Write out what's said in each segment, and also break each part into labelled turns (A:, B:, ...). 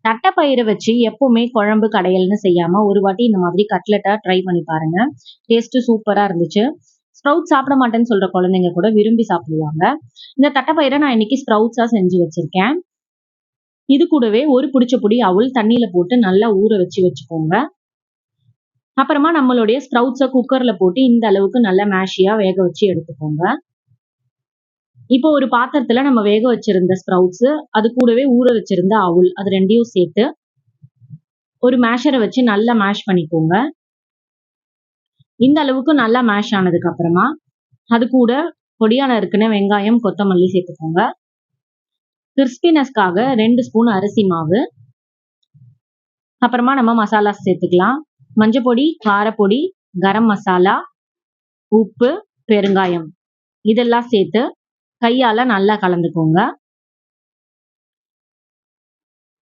A: தட்டைப்பயிரை வச்சு எப்பவுமே குழம்பு கடையல்னு செய்யாம ஒரு வாட்டி இந்த மாதிரி கட்லெட்டா ட்ரை பண்ணி பாருங்க. டேஸ்ட் சூப்பரா இருந்துச்சு. ஸ்ப்ரவுட் சாப்பிட மாட்டேன்னு சொல்ற குழந்தைங்க கூட விரும்பி சாப்பிடுவாங்க. இந்த தட்டைப்பயிரை நான் இன்னைக்கு ஸ்ப்ரவுட்ஸா செஞ்சு வச்சிருக்கேன். இது கூடவே ஒரு புடிச்ச பொடி அவுள் தண்ணியில போட்டு நல்லா ஊற வச்சுக்கோங்க. அப்புறமா நம்மளுடைய ஸ்ப்ரவுட்ஸை குக்கர்ல போட்டு இந்த அளவுக்கு நல்லா மேஷியா வேக வச்சு எடுத்துக்கோங்க. இப்போ ஒரு பாத்திரத்துல நம்ம வேக வச்சிருந்த ஸ்ப்ரவுட்ஸ், அது கூடவே ஊற வச்சிருந்த அவுள், அது ரெண்டையும் சேர்த்து ஒரு மேஷரை வச்சு நல்லா மேஷ் பண்ணிக்கோங்க. இந்த அளவுக்கு நல்லா மேஷ் ஆனதுக்கு அப்புறமா அது கூட பொடியா நறுக்குன வெங்காயம், கொத்தமல்லி சேர்த்துக்கோங்க. கிறிஸ்பினஸ்க்காக 2 ஸ்பூன் அரிசி மாவு, அப்புறமா நம்ம மசாலா சேர்த்துக்கலாம். மஞ்சப்பொடி, காரப்பொடி, கரம் மசாலா, உப்பு, பெருங்காயம் இதெல்லாம் சேர்த்து கையால நல்லா கலந்துக்கோங்க.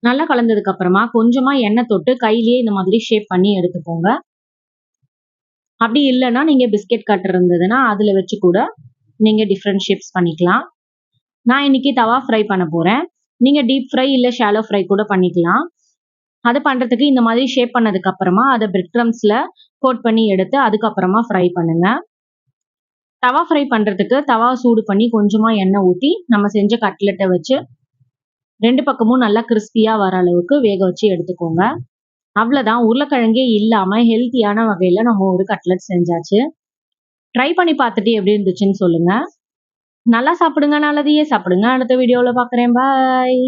A: நல்லா கலந்ததுக்கு அப்புறமா கொஞ்சமா எண்ணெய் தொட்டு கையிலேயே இந்த மாதிரி ஷேப் பண்ணி எடுத்துக்கோங்க. அப்படி இல்லைன்னா நீங்க பிஸ்கெட் கட்டர் இருந்ததுன்னா அதுல வச்சு கூட நீங்க டிஃப்ரெண்ட் ஷேப்ஸ் பண்ணிக்கலாம். நான் இன்னைக்கு தவா ஃப்ரை பண்ண போறேன். நீங்க டீப் ஃப்ரை இல்ல ஷாலோ ஃப்ரை கூட பண்ணிக்கலாம். அதை பண்றதுக்கு இந்த மாதிரி ஷேப் பண்ணதுக்கு அப்புறமா அதை பிரெட் கிரம்ஸ்ல கோட் பண்ணி எடுத்து அதுக்கப்புறமா ஃப்ரை பண்ணுங்க. தவா ஃப்ரை பண்றதுக்கு தவா சூடு பண்ணி கொஞ்சமா எண்ணெய் ஊற்றி நம்ம செஞ்ச கட்லெட்டை வச்சு 2 பக்கமும் நல்லா கிறிஸ்பியா வர அளவுக்கு வேக வச்சு எடுத்துக்கோங்க. அவ்வளவுதான், உருளைக்கிழங்கே இல்லாம ஹெல்த்தியான வகையில நம்ம ஒரு கட்லெட் செஞ்சாச்சு. ட்ரை பண்ணி பார்த்துட்டு எப்படி இருந்துச்சுன்னு சொல்லுங்க. நல்லா சாப்பிடுங்க, நல்லதையே சாப்பிடுங்க. அடுத்த வீடியோல பார்க்குறேன். பாய்.